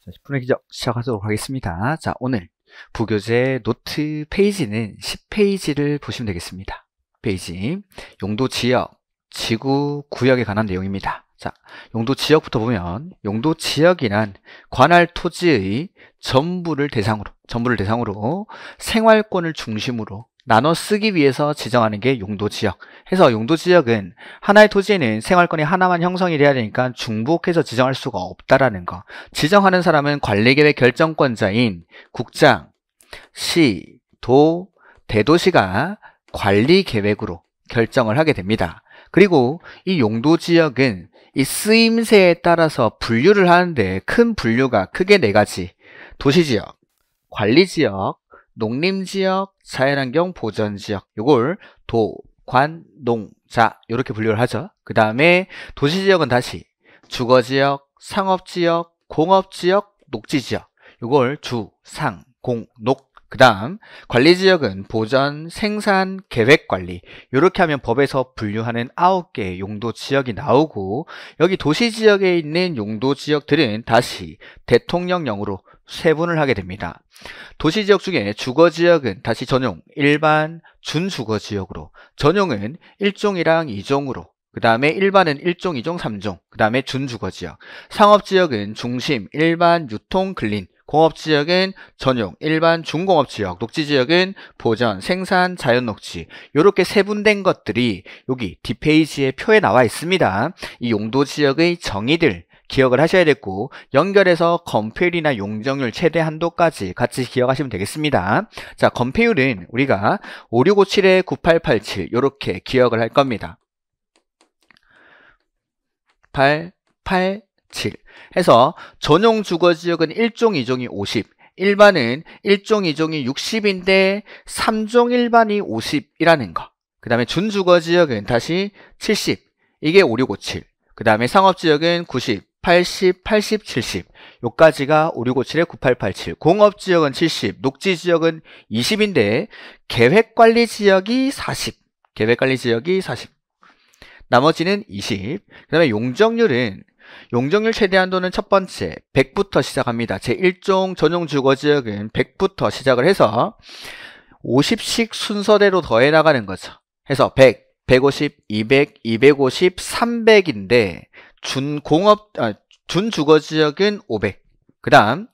자, 10분의 기적 시작하도록 하겠습니다. 자, 오늘 부교재 노트 페이지는 10페이지를 보시면 되겠습니다. 페이지, 용도 지역, 지구, 구역에 관한 내용입니다. 자, 용도 지역부터 보면 용도 지역이란 관할 토지의 전부를 대상으로 생활권을 중심으로 나눠 쓰기 위해서 지정하는 게 용도지역. 해서 용도지역은 하나의 토지에는 생활권이 하나만 형성이 돼야 되니까 중복해서 지정할 수가 없다라는 거. 지정하는 사람은 관리계획 결정권자인 국장, 시, 도, 대도시가 관리계획으로 결정을 하게 됩니다. 그리고 이 용도지역은 이 쓰임새에 따라서 분류를 하는데 큰 분류가 크게 네 가지. 도시지역, 관리지역, 농림지역, 자연환경 보전지역, 요걸 도, 관, 농, 자 이렇게 분류를 하죠. 그 다음에 도시지역은 다시 주거지역, 상업지역, 공업지역, 녹지지역, 요걸 주, 상, 공, 녹. 그 다음 관리지역은 보전, 생산, 계획관리. 이렇게 하면 법에서 분류하는 9개의 용도지역이 나오고, 여기 도시지역에 있는 용도지역들은 다시 대통령령으로 세분을 하게 됩니다. 도시지역 중에 주거지역은 다시 전용, 일반, 준주거지역으로, 전용은 1종이랑 2종으로, 그 다음에 일반은 1종, 2종, 3종, 그 다음에 준주거지역. 상업지역은 중심, 일반, 유통, 근린. 공업지역은 전용, 일반, 중공업지역. 녹지지역은 보전, 생산, 자연녹지. 이렇게 세분된 것들이 여기 뒷페이지에 표에 나와 있습니다. 이 용도지역의 정의들 기억을 하셔야 됐고, 연결해서 건폐율이나 용적률 최대 한도까지 같이 기억하시면 되겠습니다. 자, 건폐율은 우리가 5657에 9887 이렇게 기억을 할 겁니다. 887 해서 전용 주거지역은 1종, 2종이 50, 일반은 1종, 2종이 60인데 3종 일반이 50이라는 거. 그 다음에 준주거지역은 다시 70, 이게 5657. 그 다음에 상업지역은 90, 80, 80, 70. 요까지가 5657에 9887. 공업지역은 70, 녹지지역은 20인데 계획관리지역이 40. 계획관리지역이 40. 나머지는 20. 그 다음에 용적률은 용적률 최대 한도는 첫 번째 100부터 시작합니다. 제1종 전용 주거지역은 100부터 시작을 해서 50씩 순서대로 더해 나가는 거죠. 해서 100, 150, 200, 250, 300인데 준주거지역은 500. 그 다음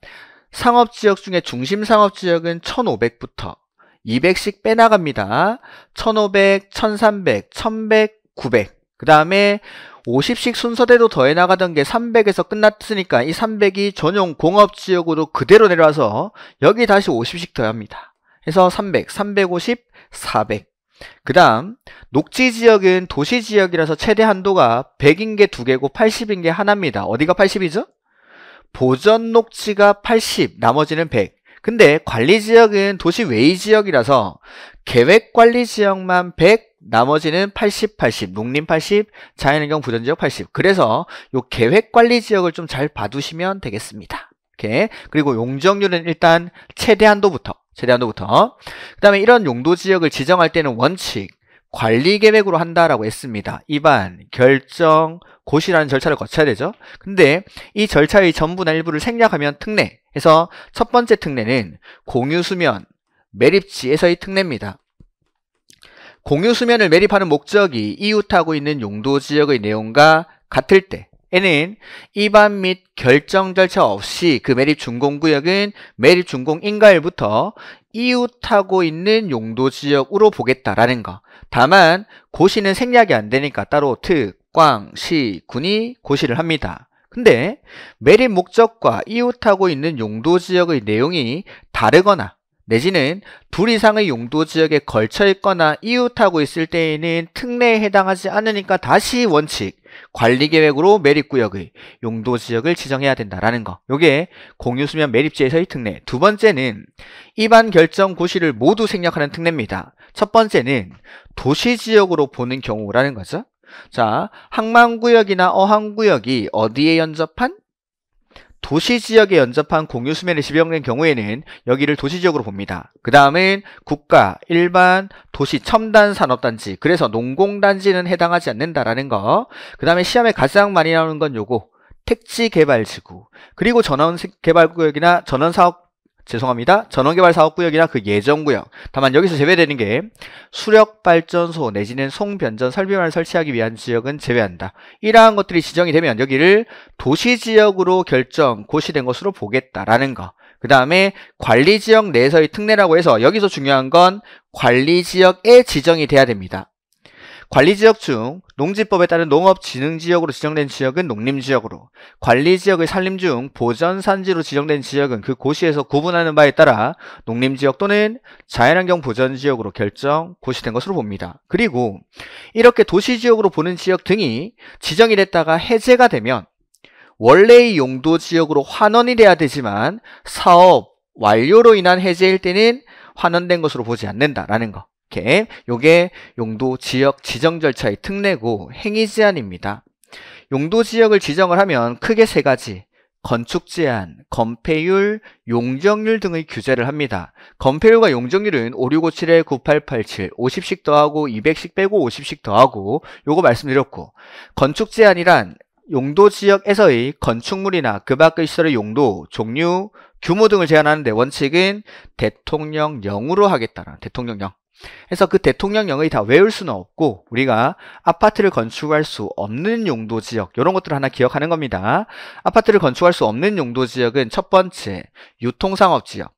상업지역 중에 중심상업지역은 1500부터 200씩 빼나갑니다. 1500, 1300, 1100, 900. 그 다음에 50씩 순서대로 더해 나가던 게 300에서 끝났으니까 이 300이 전용 공업지역으로 그대로 내려와서 여기 다시 50씩 더합니다. 해서 300, 350, 400. 그 다음 녹지지역은 도시지역이라서 최대 한도가 100인 게 2개고 80인 게 하나입니다. 어디가 80이죠? 보전녹지가 80, 나머지는 100. 근데 관리지역은 도시 외의 지역이라서 계획관리지역만 100, 나머지는 80, 80, 농림 80, 자연환경 보전지역 80. 그래서 요 계획관리지역을 좀 잘 봐두시면 되겠습니다. 이렇게. 그리고 용적률은 일단 최대한도부터. 그 다음에 이런 용도지역을 지정할 때는 원칙, 관리계획으로 한다라고 했습니다. 입안, 결정, 고시라는 절차를 거쳐야 되죠. 근데 이 절차의 전부나 일부를 생략하면 특례. 해서 첫 번째 특례는 공유수면, 매립지에서의 특례입니다. 공유수면을 매립하는 목적이 이웃하고 있는 용도지역의 내용과 같을 때에는 입안 및 결정 절차 없이 그 매립 준공구역은 매립 준공 인가일부터 이웃하고 있는 용도지역으로 보겠다라는 거. 다만 고시는 생략이 안 되니까 따로 특, 광, 시, 군이 고시를 합니다. 근데 매립 목적과 이웃하고 있는 용도지역의 내용이 다르거나 내지는 둘 이상의 용도지역에 걸쳐 있거나 이웃하고 있을 때에는 특례에 해당하지 않으니까 다시 원칙, 관리계획으로 매립구역의 용도지역을 지정해야 된다라는 거. 요게 공유수면 매립지에서의 특례. 두 번째는 입안 결정 고시를 모두 생략하는 특례입니다. 첫 번째는 도시지역으로 보는 경우라는 거죠. 자, 항만구역이나 어항구역이 어디에 연접한? 도시지역에 연접한 공유수면에 지정된 경우에는 여기를 도시지역으로 봅니다. 그 다음은 국가, 일반, 도시, 첨단산업단지, 그래서 농공단지는 해당하지 않는다라는 거. 그 다음에 시험에 가장 많이 나오는 건 요거 택지개발지구, 그리고 전원개발구역이나 전원개발사업구역이나 그 예정구역. 다만 여기서 제외되는 게 수력발전소 내지는 송변전 설비만을 설치하기 위한 지역은 제외한다. 이러한 것들이 지정이 되면 여기를 도시지역으로 고시된 것으로 보겠다라는 거. 그 다음에 관리지역 내에서의 특례라고 해서 여기서 중요한 건 관리지역에 지정이 돼야 됩니다. 관리지역 중 농지법에 따른 농업진흥지역으로 지정된 지역은 농림지역으로, 관리지역의 산림 중 보전산지로 지정된 지역은 그 고시에서 구분하는 바에 따라 농림지역 또는 자연환경 보전지역으로 고시된 것으로 봅니다. 그리고 이렇게 도시지역으로 보는 지역 등이 지정이 됐다가 해제가 되면 원래의 용도지역으로 환원이 돼야 되지만 사업 완료로 인한 해제일 때는 환원된 것으로 보지 않는다라는 거. 요게 용도지역 지정 절차의 특례고 행위제한입니다. 용도지역을 지정을 하면 크게 세 가지, 건축제한, 건폐율, 용적률 등의 규제를 합니다. 건폐율과 용적률은 5657에 9887, 50씩 더하고 200씩 빼고 50씩 더하고 요거 말씀드렸고, 건축제한이란 용도지역에서의 건축물이나 그 밖의 시설의 용도, 종류, 규모 등을 제한하는데 원칙은 대통령령으로 하겠다라는 대통령령. 그래서 그 대통령령의 다 외울 수는 없고 우리가 아파트를 건축할 수 없는 용도지역, 이런 것들을 하나 기억하는 겁니다. 아파트를 건축할 수 없는 용도지역은 첫 번째 유통상업지역,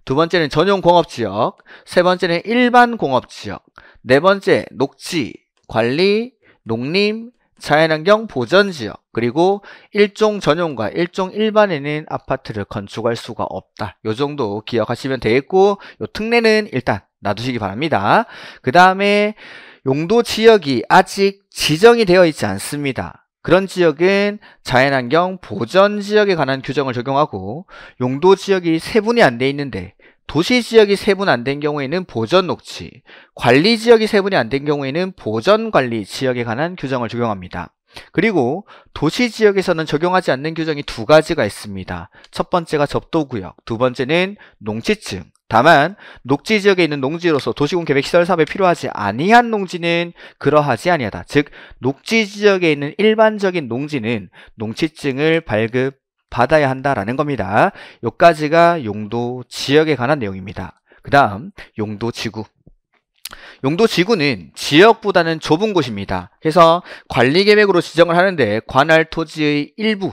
두 번째는 전용공업지역, 세 번째는 일반공업지역, 네 번째 녹지, 관리, 농림, 자연환경 보전지역, 그리고 일종 전용과 일종 일반에는 아파트를 건축할 수가 없다. 요 정도 기억하시면 되겠고, 요 특례는 일단 놔두시기 바랍니다. 그 다음에 용도지역이 아직 지정이 되어 있지 않습니다. 그런 지역은 자연환경 보전지역에 관한 규정을 적용하고, 용도지역이 세분이 안 돼 있는데 도시지역이 세분 안 된 경우에는 보전녹지, 관리지역이 세분이 안 된 경우에는 보전관리지역에 관한 규정을 적용합니다. 그리고 도시지역에서는 적용하지 않는 규정이 두 가지가 있습니다. 첫 번째가 접도구역, 두 번째는 농지증. 다만 녹지지역에 있는 농지로서 도시군 계획시설 사업에 필요하지 아니한 농지는 그러하지 아니하다. 즉 녹지지역에 있는 일반적인 농지는 농지증을 발급받아야 한다라는 겁니다. 여기까지가 용도지역에 관한 내용입니다. 그 다음 용도지구. 용도지구는 지역보다는 좁은 곳입니다. 그래서 관리계획으로 지정을 하는데 관할 토지의 일부,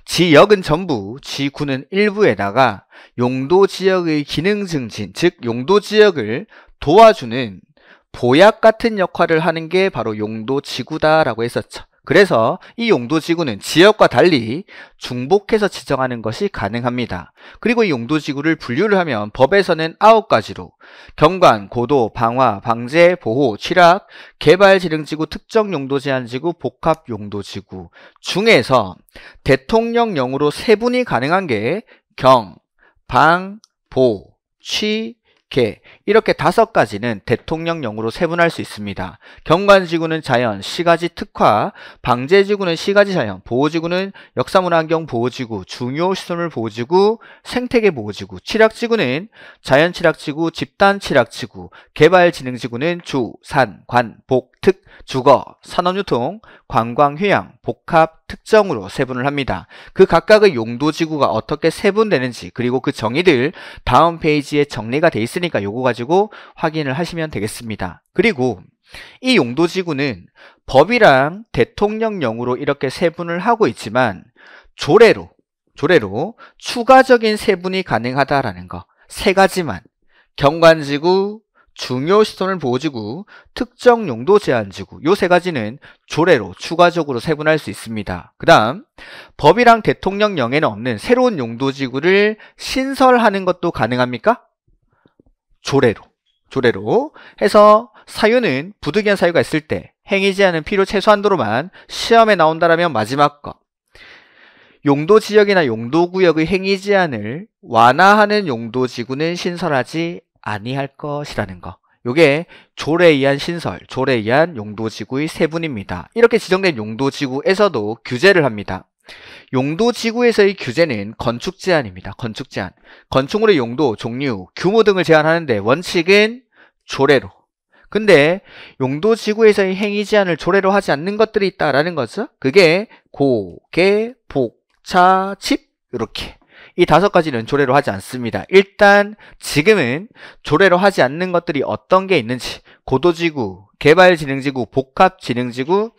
지역은 전부, 지구는 일부에다가 용도지역의 기능 증진, 즉 용도지역을 도와주는 보약 같은 역할을 하는 게 바로 용도지구다라고 했었죠. 그래서 이 용도지구는 지역과 달리 중복해서 지정하는 것이 가능합니다. 그리고 이 용도지구를 분류를 하면 법에서는 9가지로 경관, 고도, 방화, 방제, 보호, 취락, 개발지능지구, 특정용도제한지구, 복합용도지구 중에서 대통령령으로 세분이 가능한 게 경, 방, 보, 취, 개, 이렇게 5가지는 대통령령으로 세분할 수 있습니다. 경관지구는 자연, 시가지 특화, 방제지구는 시가지 자연, 보호지구는 역사문화환경 보호지구, 중요시설물 보호지구, 생태계 보호지구, 취락지구는 자연취락지구, 집단취락지구, 개발진흥지구는 주, 산, 관, 복, 특, 주거, 산업유통, 관광, 휴양, 복합, 특정으로 세분을 합니다. 그 각각의 용도지구가 어떻게 세분되는지, 그리고 그 정의들 다음 페이지에 정리가 돼 있으니까 요거 가지고 확인을 하시면 되겠습니다. 그리고 이 용도지구는 법이랑 대통령령으로 이렇게 세분을 하고 있지만 조례로 추가적인 세분이 가능하다라는 거 3가지만, 경관지구, 중요시설물 보호지구, 특정용도제한지구, 요 3가지는 조례로 추가적으로 세분할 수 있습니다. 그 다음 법이랑 대통령령에는 없는 새로운 용도지구를 신설하는 것도 가능합니까? 조례로 해서 사유는 부득이한 사유가 있을 때, 행위제한은 필요 최소한도로만 시험에 나온다라면 마지막 거, 용도지역이나 용도구역의 행위제한을 완화하는 용도지구는 신설하지 아니할 것이라는 거. 요게 조례에 의한 신설, 조례에 의한 용도지구의 세분입니다. 이렇게 지정된 용도지구에서도 규제를 합니다. 용도지구에서의 규제는 건축제한입니다. 건축물의 용도, 종류, 규모 등을 제한하는데 원칙은 조례로, 근데 용도지구에서의 행위 제한을 조례로 하지 않는 것들이 있다라는 거죠. 그게 고, 개, 복, 차, 집 이렇게 이 5가지는 조례로 하지 않습니다. 일단 지금은 조례로 하지 않는 것들이 어떤 게 있는지 고도지구, 개발진흥지구, 복합진흥지구,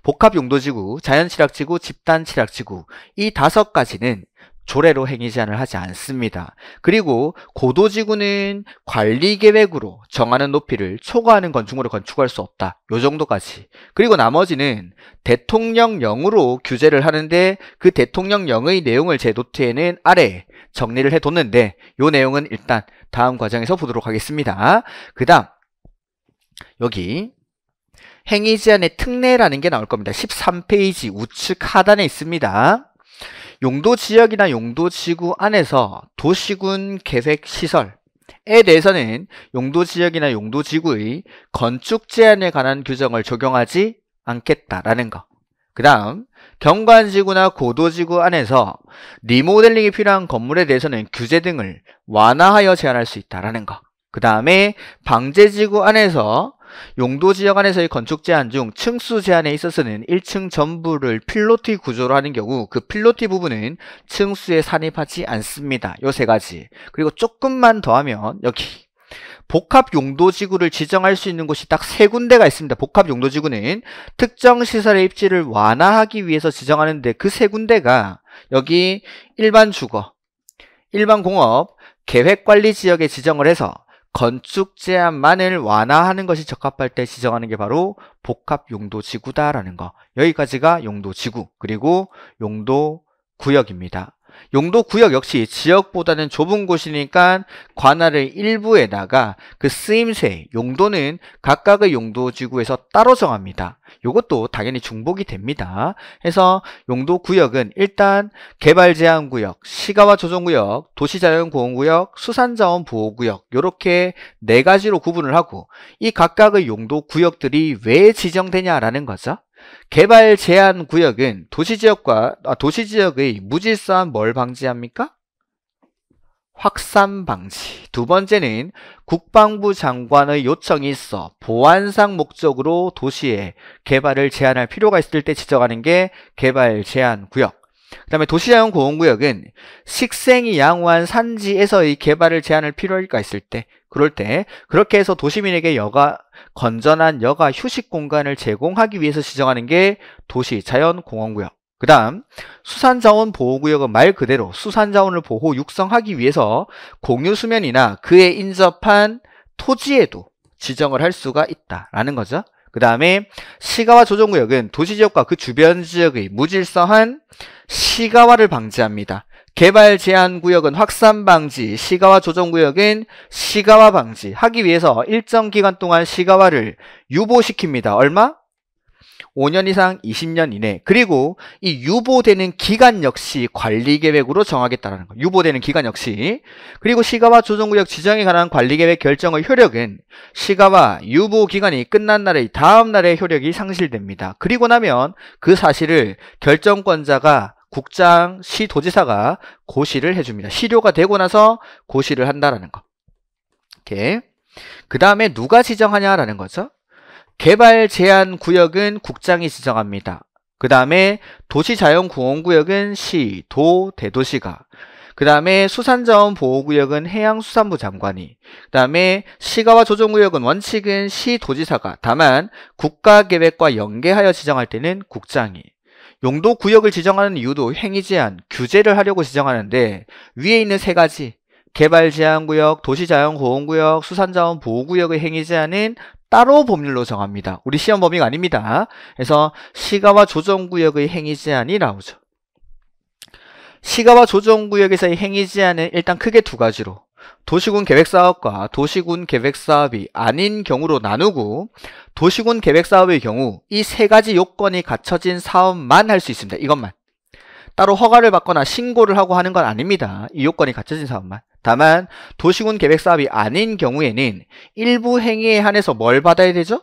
복합용도지구, 자연취락지구, 집단취락지구 이 5가지는 조례로 행위 제한을 하지 않습니다. 그리고 고도지구는 관리계획으로 정하는 높이를 초과하는 건축물을 건축할 수 없다. 요 정도까지. 그리고 나머지는 대통령령으로 규제를 하는데 그 대통령령의 내용을 제 노트에는 아래에 정리를 해뒀는데 요 내용은 일단 다음 과정에서 보도록 하겠습니다. 그 다음 여기 행위 제한의 특례라는 게 나올 겁니다. 13페이지 우측 하단에 있습니다. 용도지역이나 용도지구 안에서 도시군 계획시설에 대해서는 용도지역이나 용도지구의 건축 제한에 관한 규정을 적용하지 않겠다라는 거. 그 다음 경관지구나 고도지구 안에서 리모델링이 필요한 건물에 대해서는 규제 등을 완화하여 제한할 수 있다라는 거. 그 다음에 방제지구 안에서 용도지역 안에서의 건축 제한 중 층수 제한에 있어서는 1층 전부를 필로티 구조로 하는 경우 그 필로티 부분은 층수에 산입하지 않습니다. 요 3가지. 그리고 조금만 더 하면 여기 복합용도지구를 지정할 수 있는 곳이 딱 3군데가 있습니다. 복합용도지구는 특정 시설의 입지를 완화하기 위해서 지정하는데 그 3군데가 여기 일반 주거, 일반 공업, 계획관리지역에 지정을 해서 건축 제한만을 완화하는 것이 적합할 때 지정하는 게 바로 복합용도지구다라는 거. 여기까지가 용도지구 그리고 용도구역입니다. 용도구역 역시 지역보다는 좁은 곳이니까 관할의 일부에다가 그 쓰임새, 용도는 각각의 용도지구에서 따로 정합니다. 이것도 당연히 중복이 됩니다. 해서 용도구역은 일단 개발제한구역, 시가와 조정구역, 도시자연보호구역, 수산자원보호구역 이렇게 4가지로 구분을 하고 이 각각의 용도구역들이 왜 지정되냐라는 거죠. 개발 제한 구역은 도시지역의 무질서한 뭘 방지합니까? 확산 방지. 2번째는 국방부 장관의 요청이 있어 보안상 목적으로 도시의 개발을 제한할 필요가 있을 때 지정하는 게 개발 제한 구역. 그 다음에 도시자연보호구역은 식생이 양호한 산지에서의 개발을 제한할 필요가 있을 때 그럴 때 그렇게 해서 도시민에게 건전한 여가 휴식 공간을 제공하기 위해서 지정하는 게 도시자연공원구역. 그 다음 수산자원보호구역은 말 그대로 수산자원을 보호 육성하기 위해서 공유수면이나 그에 인접한 토지에도 지정을 할 수가 있다라는 거죠. 그 다음에 시가와 조정구역은 도시지역과 그 주변 지역의 무질서한 시가화를 방지합니다. 개발 제한 구역은 확산 방지, 시가화 조정 구역은 시가화 방지 하기 위해서 일정 기간 동안 시가화를 유보시킵니다. 얼마? 5년 이상 20년 이내. 그리고 이 유보되는 기간 역시 관리계획으로 정하겠다는 거. 유보되는 기간 역시. 그리고 시가화 조정구역 지정에 관한 관리계획 결정의 효력은 시가화 유보 기간이 끝난 날의 다음 날의 효력이 상실됩니다. 그리고 나면 그 사실을 결정권자가 국장, 시도지사가 고시를 해줍니다. 실효가 되고 나서 고시를 한다라는 거. 이렇게. 그 다음에 누가 지정하냐라는 거죠. 개발 제한 구역은 국장이 지정합니다. 그 다음에 도시자연공원구역은 시, 도, 대도시가. 그 다음에 수산자원보호구역은 해양수산부 장관이. 그 다음에 시가와 조정구역은 원칙은 시도지사가. 다만 국가계획과 연계하여 지정할 때는 국장이. 용도구역을 지정하는 이유도 행위제한, 규제를 하려고 지정하는데 위에 있는 3가지 개발제한구역, 도시자연보호구역, 수산자원보호구역의 행위제한은 따로 법률로 정합니다. 우리 시험 범위가 아닙니다. 그래서 시가와 조정구역의 행위제한이 나오죠. 시가와 조정구역에서의 행위제한은 일단 크게 2가지로 도시군 계획사업과 도시군 계획사업이 아닌 경우로 나누고 도시군 계획사업의 경우 이 3가지 요건이 갖춰진 사업만 할 수 있습니다. 이것만. 따로 허가를 받거나 신고를 하고 하는 건 아닙니다. 이 요건이 갖춰진 사업만. 다만 도시군 계획사업이 아닌 경우에는 일부 행위에 한해서 뭘 받아야 되죠?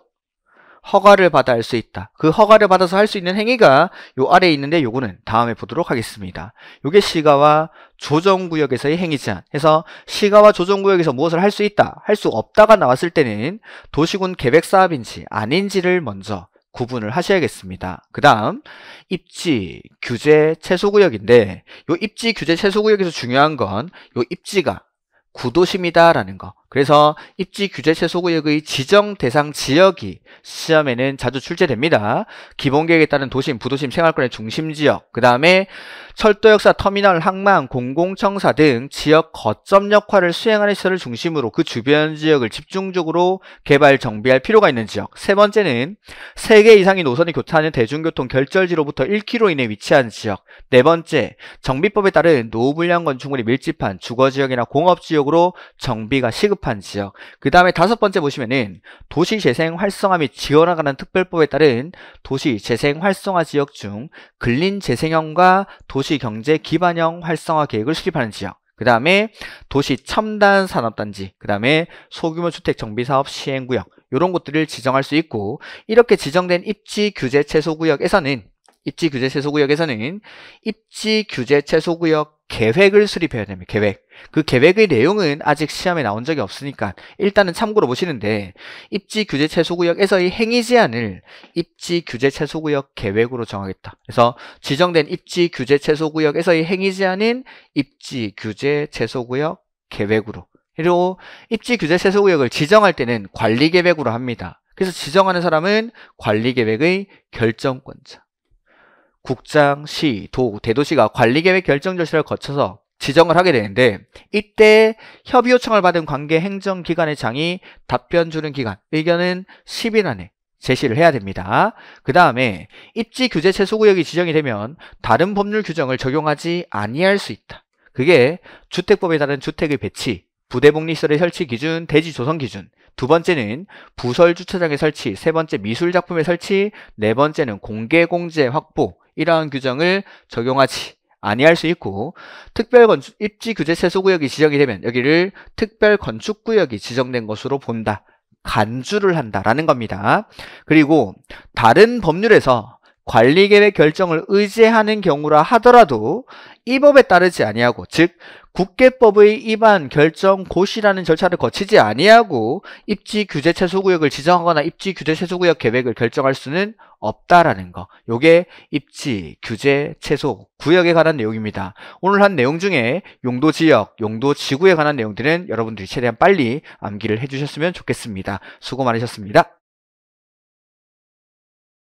허가를 받아 할 수 있다. 그 허가를 받아서 할 수 있는 행위가 요 아래에 있는데 요거는 다음에 보도록 하겠습니다. 요게 시가와 조정구역에서의 행위 제한 해서 시가와 조정구역에서 무엇을 할 수 있다, 할 수 없다가 나왔을 때는 도시군 계획사업인지 아닌지를 먼저 구분을 하셔야겠습니다. 그 다음 입지 규제 최소구역인데 요 입지 규제 최소구역에서 중요한 건 요 입지가 구도심이다 라는 거. 그래서 입지 규제 최소구역의 지정 대상 지역이 시험에는 자주 출제됩니다. 기본계획에 따른 도심, 부도심, 생활권의 중심지역, 그 다음에 철도역사, 터미널, 항만, 공공청사 등 지역 거점 역할을 수행하는 시설을 중심으로 그 주변 지역을 집중적으로 개발, 정비할 필요가 있는 지역. 세 번째는 3개 이상의 노선이 교차하는 대중교통 결절지로부터 1km 이내에 위치한 지역. 네 번째, 정비법에 따른 노후불량 건축물이 밀집한 주거지역이나 공업지역으로 정비가 시급한 지역. 그 다음에 5번째 보시면은 도시재생 활성화 및 지원하가는 특별법에 따른 도시재생 활성화 지역 중 근린재생형과 도시경제 기반형 활성화 계획을 수립하는 지역. 그 다음에 도시 첨단 산업단지, 그 다음에 소규모 주택 정비사업 시행구역, 이런 곳들을 지정할 수 있고, 이렇게 지정된 입지 규제 최소구역에서는 입지 규제 최소구역 계획을 수립해야 됩니다. 계획. 그 계획의 내용은 아직 시험에 나온 적이 없으니까 일단은 참고로 보시는데, 입지 규제 최소구역에서의 행위 제한을 입지 규제 최소구역 계획으로 정하겠다. 그래서 지정된 입지 규제 최소구역에서의 행위 제한은 입지 규제 최소구역 계획으로. 그리고 입지 규제 최소구역을 지정할 때는 관리계획으로 합니다. 그래서 지정하는 사람은 관리계획의 결정권자. 국장, 시, 도, 대도시가 관리계획 결정 절차를 거쳐서 지정을 하게 되는데, 이때 협의 요청을 받은 관계 행정기관의 장이 답변 주는 기간, 의견은 10일 안에 제시를 해야 됩니다. 그 다음에 입지 규제 최소구역이 지정이 되면 다른 법률 규정을 적용하지 아니할 수 있다. 그게 주택법에 따른 주택의 배치, 부대복리시설의 설치 기준, 대지 조성 기준, 두 번째는 부설 주차장의 설치, 세 번째 미술작품의 설치, 네 번째는 공개공제 확보, 이러한 규정을 적용하지 아니할 수 있고, 입지 규제 최소구역이 지정이 되면 여기를 특별건축구역이 지정된 것으로 본다. 간주를 한다라는 겁니다. 그리고 다른 법률에서 관리계획 결정을 의제하는 경우라 하더라도 이 법에 따르지 아니하고, 즉 국계법의 위반 결정 고시라는 절차를 거치지 아니하고 입지 규제 최소구역을 지정하거나 입지 규제 최소구역 계획을 결정할 수는 없다라는 거. 요게 입지 규제 최소구역에 관한 내용입니다. 오늘 한 내용 중에 용도지역, 용도지구에 관한 내용들은 여러분들이 최대한 빨리 암기를 해주셨으면 좋겠습니다. 수고 많으셨습니다.